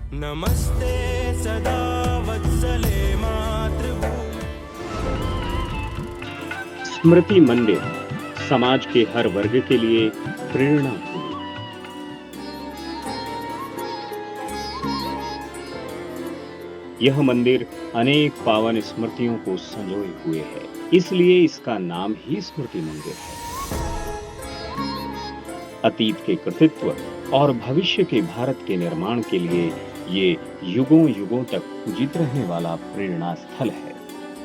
नमस्ते सदा वत्सले मातृभूमि। स्मृति मंदिर समाज के हर वर्ग के लिए प्रेरणा भूमि। यह मंदिर अनेक पावन स्मृतियों को संजोए हुए है, इसलिए इसका नाम ही स्मृति मंदिर है। अतीत के कृतित्व और भविष्य के भारत के निर्माण के लिए ये युगों युगों तक पूजित रहने वाला प्रेरणा स्थल है।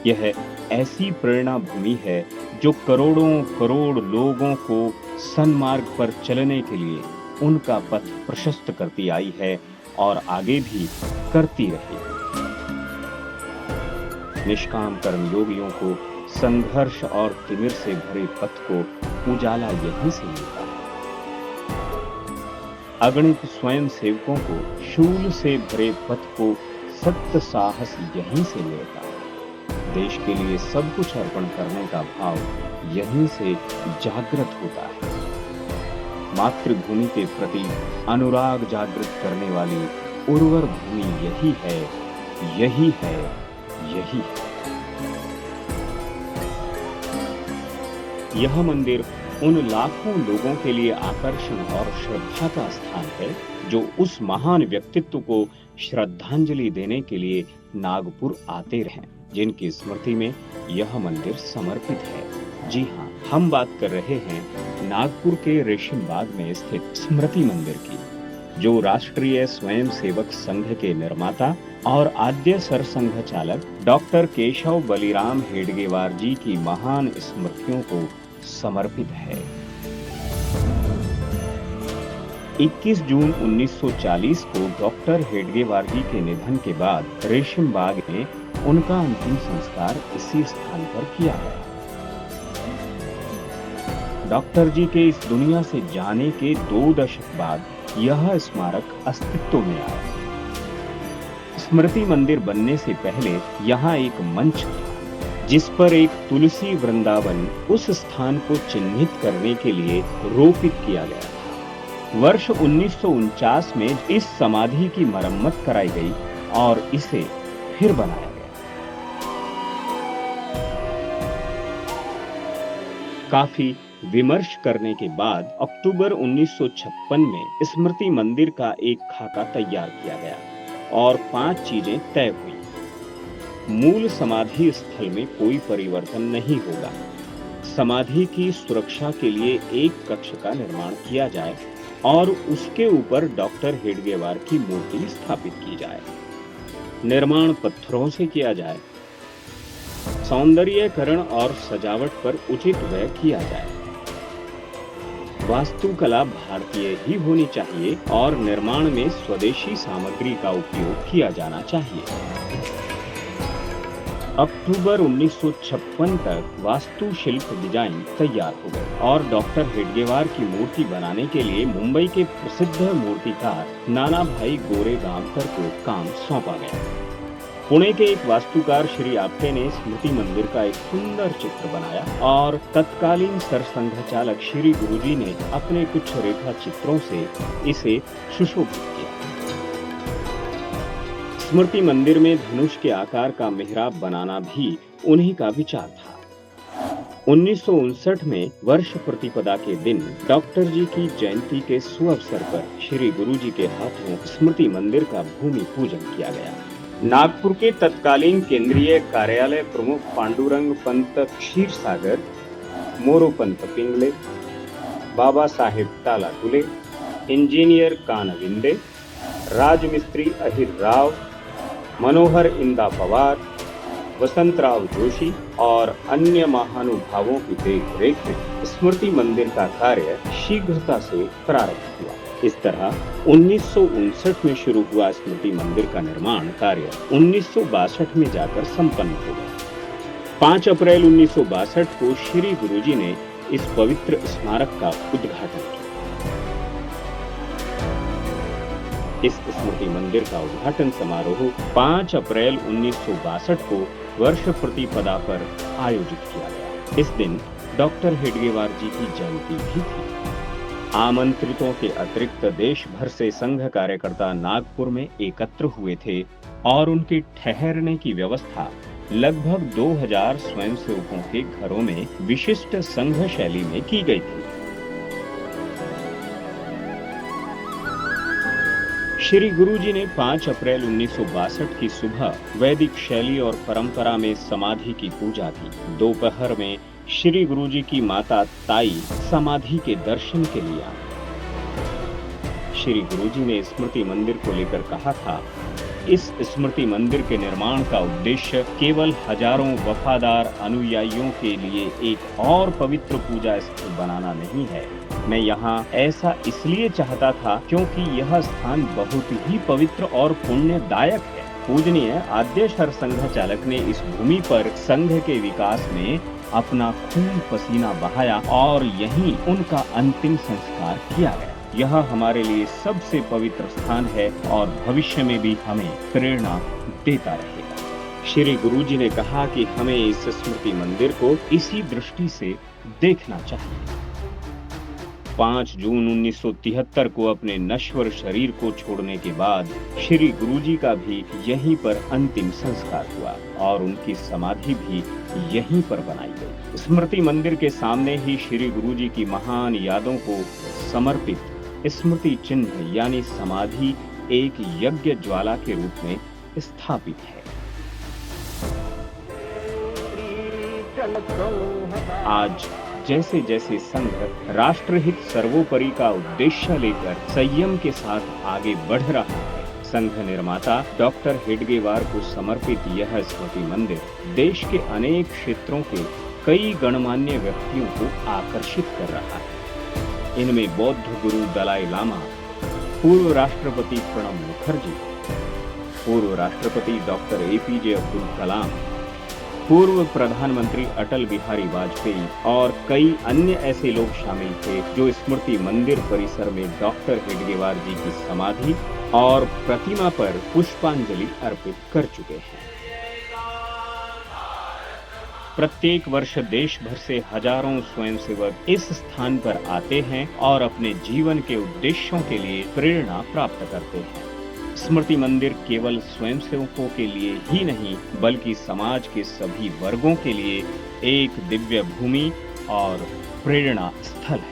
यह ऐसी प्रेरणा भूमि है जो करोड़ों करोड़ लोगों को सन्मार्ग पर चलने के लिए उनका पथ प्रशस्त करती आई है और आगे भी करती रहेगी। निष्काम कर्मयोगियों को संघर्ष और तिमिर से भरे पथ को उजाला यहीं से मिलता है। अगणित स्वयं सेवकों को शूल से भरे पथ को सत्य साहस यहीं से मिलता है। देश के लिए सब कुछ अर्पण करने का भाव यहीं से जागृत होता है। मातृभूमि के प्रति अनुराग जागृत करने वाली उर्वर भूमि यही है, यही है, यही है। यह मंदिर उन लाखों लोगों के लिए आकर्षण और श्रद्धा का स्थान है जो उस महान व्यक्तित्व को श्रद्धांजलि देने के लिए नागपुर आते रहे, जिनकी स्मृति में यह मंदिर समर्पित है। जी हाँ, हम बात कर रहे हैं नागपुर के रेशिम बाग में स्थित स्मृति मंदिर की, जो राष्ट्रीय स्वयंसेवक संघ के निर्माता और आद्य सरसंघ चालक डॉक्टर केशव बलिराम हेडगेवार जी की महान स्मृतियों को समर्पित है। 21 जून 1940 को डॉक्टर हेडगेवार जी के निधन के बाद रेशिम बाग में उनका अंतिम संस्कार इसी स्थान पर किया गया। डॉक्टर जी के इस दुनिया से जाने के 2 दशक बाद यह स्मारक अस्तित्व में आया। स्मृति मंदिर बनने से पहले यहाँ एक मंच था, जिस पर एक तुलसी वृंदावन उस स्थान को चिन्हित करने के लिए रोपित किया गया था। वर्ष 1949 में इस समाधि की मरम्मत कराई गई और इसे फिर बनाया गया। काफी विमर्श करने के बाद अक्टूबर 1956 में स्मृति मंदिर का एक खाका तैयार किया गया और 5 चीजें तय हुई। मूल समाधि स्थल में कोई परिवर्तन नहीं होगा। समाधि की सुरक्षा के लिए एक कक्ष का निर्माण किया जाए और उसके ऊपर डॉक्टर हेडगेवार की मूर्ति स्थापित की जाए। निर्माण पत्थरों से किया जाए। सौंदर्यीकरण और सजावट पर उचित व्यय किया जाए। वास्तुकला भारतीय ही होनी चाहिए और निर्माण में स्वदेशी सामग्री का उपयोग किया जाना चाहिए। अक्टूबर 1956 तक वास्तुशिल्प डिजाइन तैयार हो गए और डॉक्टर हेडगेवार की मूर्ति बनाने के लिए मुंबई के प्रसिद्ध मूर्तिकार नानाभाई गोरेगांवकर को काम सौंपा गया। पुणे के एक वास्तुकार श्री आपटे ने स्मृति मंदिर का एक सुंदर चित्र बनाया और तत्कालीन सरसंघ चालक श्री गुरुजी ने अपने कुछ रेखा चित्रों से इसे सुशोभित किया। स्मृति मंदिर में धनुष के आकार का मिहराब बनाना भी उन्हीं का विचार था। 1959 में वर्ष प्रतिपदा के दिन डॉक्टर जी की जयंती के सुअवसर पर श्री गुरुजी के हाथों स्मृति मंदिर का भूमि पूजन किया गया। नागपुर के तत्कालीन केंद्रीय कार्यालय प्रमुख पांडुरंग पंत क्षीरसागर, मोरोपंत पिंगले, बाबा साहेब तालातुले, इंजीनियर कानविंदे, राजमिस्त्री अहिर राव, मनोहर इंदा पवार, वसंतराव जोशी और अन्य महानुभावों की देखरेख में स्मृति मंदिर का कार्य शीघ्रता से प्रारंभ हुआ। इस तरह 1959 में शुरू हुआ स्मृति मंदिर का निर्माण कार्य 1962 में जाकर संपन्न हो गया। 5 अप्रैल 1962 को श्री गुरुजी ने इस पवित्र स्मारक का उद्घाटन किया। इस स्मृति मंदिर का उद्घाटन समारोह 5 अप्रैल 1962 को वर्ष प्रतिपदा पर आयोजित किया गया। इस दिन डॉक्टर हेडगेवार जी की जयंती भी थी। आमंत्रितों के अतिरिक्त देश भर से संघ कार्यकर्ता नागपुर में एकत्र हुए थे और उनके ठहरने की व्यवस्था लगभग 2000 स्वयंसेवकों के घरों में विशिष्ट संघ शैली में की गई थी। श्री गुरुजी ने 5 अप्रैल 1962 की सुबह वैदिक शैली और परंपरा में समाधि की पूजा की। दोपहर में श्री गुरुजी की माता ताई समाधि के दर्शन के लिए आई। श्री गुरुजी ने स्मृति मंदिर को लेकर कहा था, इस स्मृति मंदिर के निर्माण का उद्देश्य केवल हजारों वफादार अनुयायियों के लिए एक और पवित्र पूजा स्थल बनाना नहीं है। मैं यहाँ ऐसा इसलिए चाहता था क्योंकि यह स्थान बहुत ही पवित्र और पुण्यदायक है। पूजनीय आद्यशर संघ चालक ने इस भूमि पर संघ के विकास में अपना खून पसीना बहाया और यहीं उनका अंतिम संस्कार किया गया। यह हमारे लिए सबसे पवित्र स्थान है और भविष्य में भी हमें प्रेरणा देता रहेगा। श्री गुरुजी ने कहा कि हमें इस स्मृति मंदिर को इसी दृष्टि से देखना चाहिए। 5 जून 1973 को अपने नश्वर शरीर को छोड़ने के बाद श्री गुरुजी का भी यहीं पर अंतिम संस्कार हुआ और उनकी समाधि भी यहीं पर बनाई गई। स्मृति मंदिर के सामने ही श्री गुरुजी की महान यादों को समर्पित स्मृति चिन्ह यानी समाधि एक यज्ञ ज्वाला के रूप में स्थापित है। आज जैसे जैसे संघ राष्ट्रहित सर्वोपरि का उद्देश्य लेकर संयम के साथ आगे बढ़ रहा है, संघ निर्माता डॉक्टर हेडगेवार को समर्पित यह स्मृति मंदिर देश के अनेक क्षेत्रों के कई गणमान्य व्यक्तियों को आकर्षित कर रहा है। इनमें बौद्ध गुरु दलाई लामा, पूर्व राष्ट्रपति प्रणब मुखर्जी, पूर्व राष्ट्रपति डॉक्टर एपीजे अब्दुल कलाम, पूर्व प्रधानमंत्री अटल बिहारी वाजपेयी और कई अन्य ऐसे लोग शामिल थे जो स्मृति मंदिर परिसर में डॉक्टर हेडगेवार जी की समाधि और प्रतिमा पर पुष्पांजलि अर्पित कर चुके हैं। प्रत्येक वर्ष देश भर से हजारों स्वयंसेवक इस स्थान पर आते हैं और अपने जीवन के उद्देश्यों के लिए प्रेरणा प्राप्त करते हैं। स्मृति मंदिर केवल स्वयंसेवकों के लिए ही नहीं बल्कि समाज के सभी वर्गों के लिए एक दिव्य भूमि और प्रेरणा स्थल है।